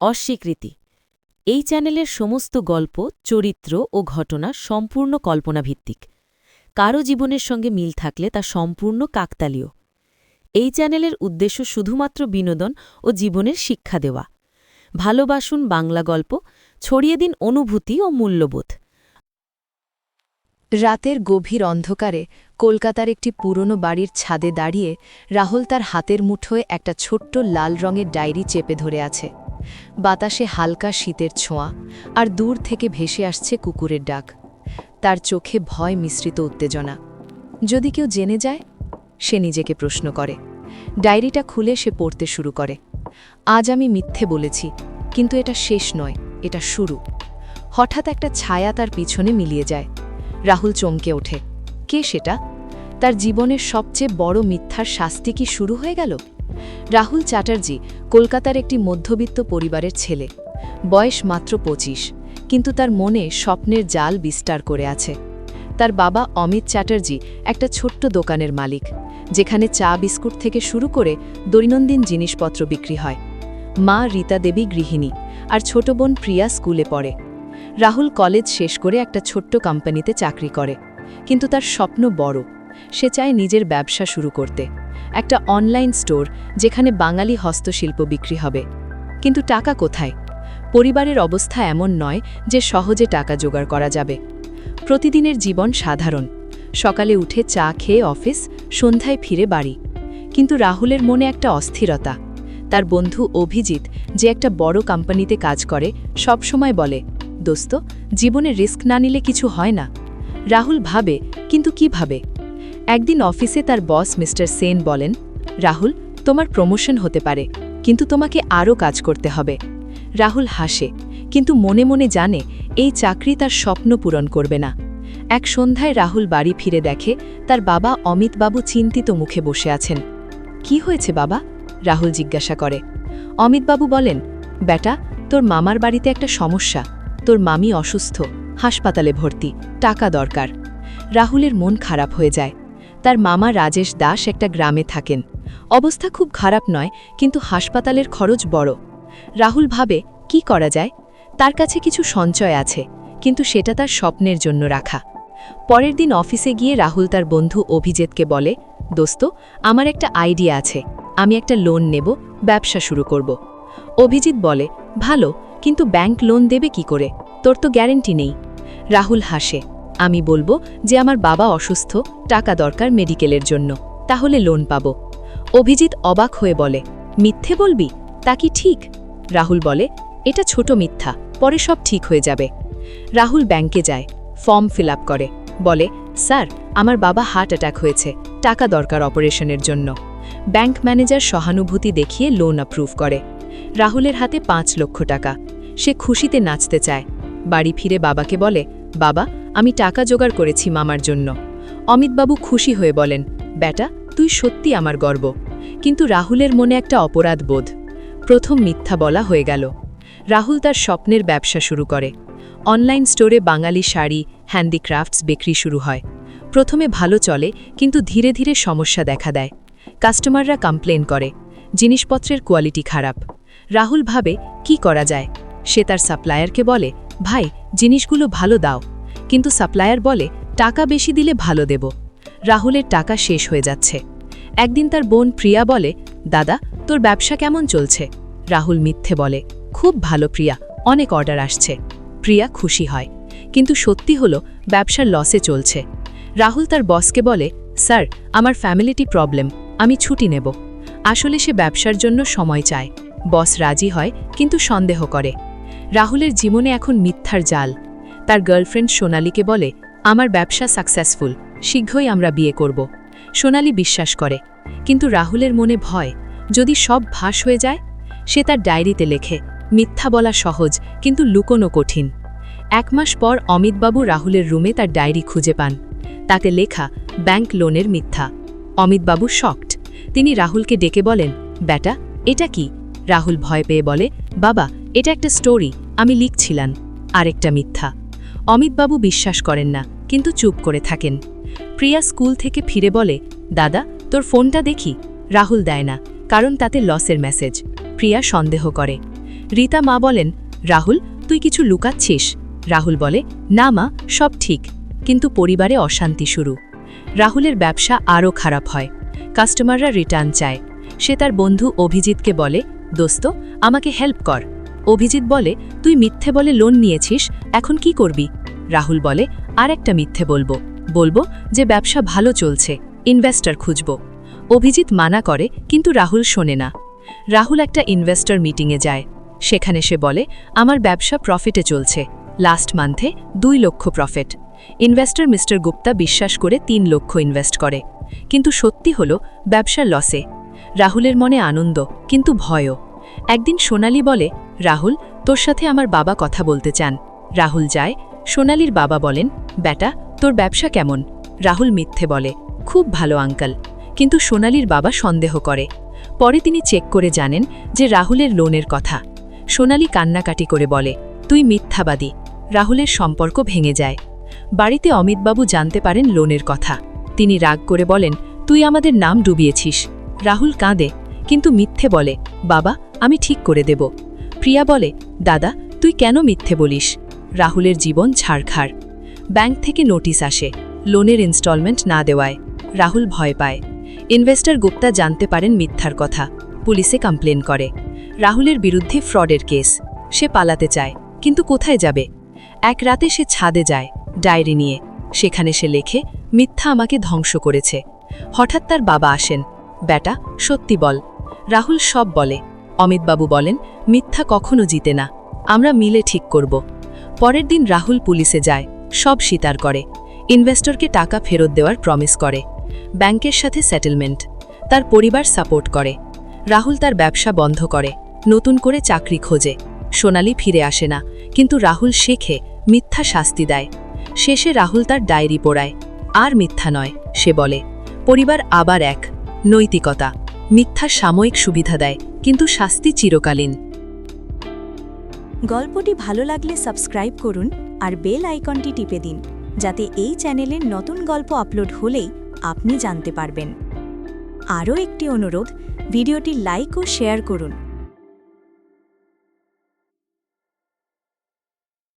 অস্বীকৃতি। এই চ্যানেলের সমস্ত গল্প, চরিত্র ও ঘটনা সম্পূর্ণ কল্পনাভিত্তিক। কারো জীবনের সঙ্গে মিল থাকলে তা সম্পূর্ণ কাকতালীয়। এই চ্যানেলের উদ্দেশ্য শুধুমাত্র বিনোদন ও জীবনের শিক্ষা দেওয়া। ভালোবাসুন বাংলা গল্প, ছড়িয়ে দিন অনুভূতি ও মূল্যবোধ। রাতের গভীর অন্ধকারে কলকাতার একটি পুরনো বাড়ির ছাদে দাঁড়িয়ে রাহুল তার হাতের মুঠোয় একটা ছোট্ট লাল রঙের ডায়েরি চেপে ধরে আছে। বাতাসে হালকা শীতের ছোঁয়া, আর দূর থেকে ভেসে আসছে কুকুরের ডাক। তার চোখে ভয় মিশ্রিত উত্তেজনা। যদি কেউ জেনে যায়, সে নিজেকে প্রশ্ন করে। ডায়েরিটা খুলে সে পড়তে শুরু করে। আজ আমি মিথ্যে বলেছি, কিন্তু এটা শেষ নয়, এটা শুরু। হঠাৎ একটা ছায়া তার পিছনে মিলিয়ে যায়। রাহুল চমকে ওঠে। কে সেটা? তার জীবনের সবচেয়ে বড় মিথ্যার শাস্তি কি শুরু হয়ে গেল? রাহুল চ্যাটার্জি কলকাতার একটি মধ্যবিত্ত পরিবারের ছেলে। বয়স মাত্র 25, কিন্তু তার মনে স্বপ্নের জাল বিস্তার করে আছে। তার বাবা অমিত চ্যাটার্জি একটা ছোট্ট দোকানের মালিক, যেখানে চা বিস্কুট থেকে শুরু করে দৈনন্দিন জিনিসপত্র বিক্রি হয়। মা রীতা দেবী গৃহিণী, আর ছোট বোন প্রিয়া স্কুলে পড়ে। রাহুল কলেজ শেষ করে একটা ছোট্ট কোম্পানিতে চাকরি করে, কিন্তু তার স্বপ্ন বড়। সে চায় নিজের ব্যবসা শুরু করতে, একটা অনলাইন স্টোর যেখানে বাঙালি হস্তশিল্প বিক্রি হবে। কিন্তু টাকা কোথায়? পরিবারের অবস্থা এমন নয় যে সহজে টাকা জোগাড় করা যাবে। প্রতিদিনের জীবন সাধারণ। সকালে উঠে চা খেয়ে অফিস, সন্ধ্যায় ফিরে বাড়ি। কিন্তু রাহুলের মনে একটা অস্থিরতা। তার বন্ধু অভিজিৎ, যে একটা বড় কোম্পানিতে কাজ করে, সবসময় বলে, দোস্ত, জীবনে রিস্ক না নিলে কিছু হয় না। রাহুল ভাবে, কিন্তু কি ভাবে? একদিন অফিসে তার বস মিস্টার সেন বলেন, রাহুল, তোমার প্রমোশন হতে পারে, কিন্তু তোমাকে আরও কাজ করতে হবে। রাহুল হাসে, কিন্তু মনে মনে জানে এই চাকরি তার স্বপ্ন পূরণ করবে না। এক সন্ধ্যায় রাহুল বাড়ি ফিরে দেখে তার বাবা অমিতবাবু চিন্তিত মুখে বসে আছেন। কি হয়েছে বাবা? রাহুল জিজ্ঞাসা করে। অমিতবাবু বলেন, বেটা, তোর মামার বাড়িতে একটা সমস্যা। তোর মামি অসুস্থ, হাসপাতালে ভর্তি, টাকা দরকার। রাহুলের মন খারাপ হয়ে যায়। তার মামা রাজেশ দাস একটা গ্রামে থাকেন। অবস্থা খুব খারাপ নয়, কিন্তু হাসপাতালের খরচ বড়। রাহুল ভাবে, কি করা যায়? তার কাছে কিছু সঞ্চয় আছে, কিন্তু সেটা তার স্বপ্নের জন্য রাখা। পরের দিন অফিসে গিয়ে রাহুল তার বন্ধু অভিজিৎকে বলে, দোস্ত, আমার একটা আইডিয়া আছে, আমি একটা লোন নেব, ব্যবসা শুরু করব। অভিজিৎ বলে, ভালো, কিন্তু ব্যাংক লোন দেবে কি করে? তোর তো গ্যারেন্টি নেই। রাহুল হাসে, আমি বলবো যে আমার বাবা অসুস্থ, টাকা দরকার মেডিকেলের জন্য, তাহলে লোন পাব। অভিজিৎ অবাক হয়ে বলে, মিথ্যে বলবি? তা কি ঠিক? রাহুল বলে, এটা ছোট মিথ্যা, পরে সব ঠিক হয়ে যাবে। রাহুল ব্যাংকে যায়, ফর্ম ফিল আপ করে, বলে, স্যার, আমার বাবা হার্ট অ্যাটাক হয়েছে, টাকা দরকার অপারেশনের জন্য। ব্যাংক ম্যানেজার সহানুভূতি দেখিয়ে লোন অ্যাপ্রুভ করে। রাহুলের হাতে 5 লক্ষ টাকা। সে খুশিতে নাচতে চায়। বাড়ি ফিরে বাবাকে বলে, বাবা, আমি টাকা জোগাড় করেছি মামার জন্য। অমিতবাবু খুশি হয়ে বলেন, বেটা, তুই সত্যি আমার গর্ব। কিন্তু রাহুলের মনে একটা অপরাধ বোধ। প্রথম মিথ্যা বলা হয়ে গেল। রাহুল তার স্বপ্নের ব্যবসা শুরু করে। অনলাইন স্টোরে বাঙালি শাড়ি, হ্যান্ডিক্রাফটস বিক্রি শুরু হয়। প্রথমে ভালো চলে, কিন্তু ধীরে ধীরে সমস্যা দেখা দেয়। কাস্টমাররা কমপ্লেন করে, জিনিসপত্রের কোয়ালিটি খারাপ। রাহুল ভাবে, কি করা যায়? সে তার সাপ্লায়ারকে বলে, ভাই, জিনিসগুলো ভালো দাও। কিন্তু সাপ্লায়ার বলে, টাকা বেশি দিলে ভালো দেব। রাহুলের টাকা শেষ হয়ে যাচ্ছে। একদিন তার বোন প্রিয়া বলে, দাদা, তোর ব্যবসা কেমন চলছে? রাহুল মিথ্যে বলে, খুব ভালো প্রিয়া, অনেক অর্ডার আসছে। প্রিয়া খুশি হয়, কিন্তু সত্যি হলো ব্যবসার লসে চলছে। রাহুল তার বসকে বলে, স্যার, আমার ফ্যামিলিটি প্রবলেম, আমি ছুটি নেব। আসলে সে ব্যবসার জন্য সময় চায়। বস রাজি হয়, কিন্তু সন্দেহ করে। রাহুলের জীবনে এখন মিথ্যার জাল। তার গার্লফ্রেন্ড সোনালীকে বলে, আমার ব্যবসা সাকসেসফুল, শীঘ্রই আমরা বিয়ে করব। সোনালী বিশ্বাস করে, কিন্তু রাহুলের মনে ভয়, যদি সব ফাঁস হয়ে যায়। সে তার ডায়েরিতে লেখে, মিথ্যা বলা সহজ, কিন্তু লুকোনো কঠিন। 1 মাস পর অমিতবাবু রাহুলের রুমে তার ডায়েরি খুঁজে পান। তাতে লেখা, ব্যাংক লোনের মিথ্যা। অমিতবাবু শকড। তিনি রাহুলকে ডেকে বলেন, বেটা, এটা কি? রাহুল ভয় পেয়ে বলে, বাবা, এটা একটা স্টোরি, আমি লিখছিলাম। আরেকটা মিথ্যা। অমিতবাবু বিশ্বাস করেন না, কিন্তু চুপ করে থাকেন। প্রিয়া স্কুল থেকে ফিরে বলে, দাদা, তোর ফোনটা দেখি। রাহুল দেয় না, কারণ তাতে লসের মেসেজ। প্রিয়া সন্দেহ করে। রীতা মা বলেন, রাহুল তুই কিছু লুকাচ্ছিস? রাহুল বলে, না মা, সব ঠিক, কিন্তু পরিবারে অশান্তি শুরু। রাহুলের ব্যবসা আরও খারাপ হয়। কাস্টমাররা রিটার্ন চায়। সে তার বন্ধু অভিজিৎকে বলে, দোস্ত আমাকে হেল্প কর। অভিজিৎ বলে, তুই মিথ্যে বলে লোন নিয়েছিস, এখন কি করবি? রাহুল বলে, আর একটা মিথ্যে বলবো যে ব্যবসা ভালো চলছে, ইনভেস্টর খুঁজব। অভিজিৎ মানা করে, কিন্তু রাহুল শোনে না। রাহুল একটা ইনভেস্টর মিটিংয়ে যায়। সেখানে সে বলে, আমার ব্যবসা প্রফিটে চলছে, লাস্ট মান্থে 2 লক্ষ প্রফিট। ইনভেস্টর মিস্টার গুপ্তা বিশ্বাস করে 3 লক্ষ ইনভেস্ট করে, কিন্তু সত্যি হলো ব্যবসার লসে। রাহুলের মনে আনন্দ, কিন্তু ভয়ও। একদিন সোনালি বলে, রাহুল তোর সাথে আমার বাবা কথা বলতে চান। রাহুল যায়। সোনালির বাবা বলেন, বেটা তোর ব্যবসা কেমন? রাহুল মিথ্যে বলে, খুব ভালো আঙ্কেল। কিন্তু সোনালির বাবা সন্দেহ করে। পরে তিনি চেক করে জানেন যে রাহুলের লোনের কথা। সোনালি কান্নাকাটি করে বলে, তুই মিথ্যাবাদী। রাহুলের সম্পর্ক ভেঙে যায়। বাড়িতে অমিতবাবু জানতে পারেন লোনের কথা। তিনি রাগ করে বলেন, তুই আমাদের নাম ডুবিয়েছিস। রাহুল কাঁদে, কিন্তু মিথ্যে বলে, বাবা আমি ঠিক করে দেব। প্রিয়া বলে, দাদা তুই কেন মিথ্যে বলিস? রাহুলের জীবন ছাড়খাড়। ব্যাংক থেকে নোটিশ আসে, লোনের ইনস্টলমেন্ট না দেওয়ায়। রাহুল ভয় পায়। ইনভেস্টর গুপ্তা জানতে পারেন মিথ্যার কথা, পুলিশে কমপ্লেন করে। রাহুলের বিরুদ্ধে ফ্রডের কেস। সে পালাতে চায়, কিন্তু কোথায় যাবে? এক রাতে সে ছাদে যায়, ডায়েরি নিয়ে। সেখানে সে লেখে, মিথ্যা আমাকে ধ্বংস করেছে। হঠাৎ তার বাবা আসেন, বেটা সত্যি বল। রাহুল সব বলে। অমিতবাবু বলেন, মিথ্যা কখনো জিতে না, আমরা মিলে ঠিক করব। পরের দিন রাহুল পুলিশে যায়, সব স্বীকার করে। ইনভেস্টরকে টাকা ফেরত দেওয়ার প্রমিস করে। ব্যাংকের সাথে সেটেলমেন্ট। তার পরিবার সাপোর্ট করে। রাহুল তার ব্যবসা বন্ধ করে, নতুন করে চাকরি খোঁজে। সোনালি ফিরে আসে না, কিন্তু রাহুল শেখে মিথ্যা শাস্তি দেয়। শেষে রাহুল তার ডায়েরি পড়ায়, আর মিথ্যা নয়, সে বলে। পরিবার আবার এক। নৈতিকতা। মিথ্যা সাময়িক সুবিধা দেয়, কিন্তু শাস্তি চিরকালীন। গল্পটি ভালো লাগলে সাবস্ক্রাইব করুন আর বেল আইকনটি টিপে দিন, যাতে এই চ্যানেলের নতুন গল্প আপলোড হলেই আপনি জানতে পারবেন। আরও একটি অনুরোধ, ভিডিওটি লাইক ও শেয়ার করুন।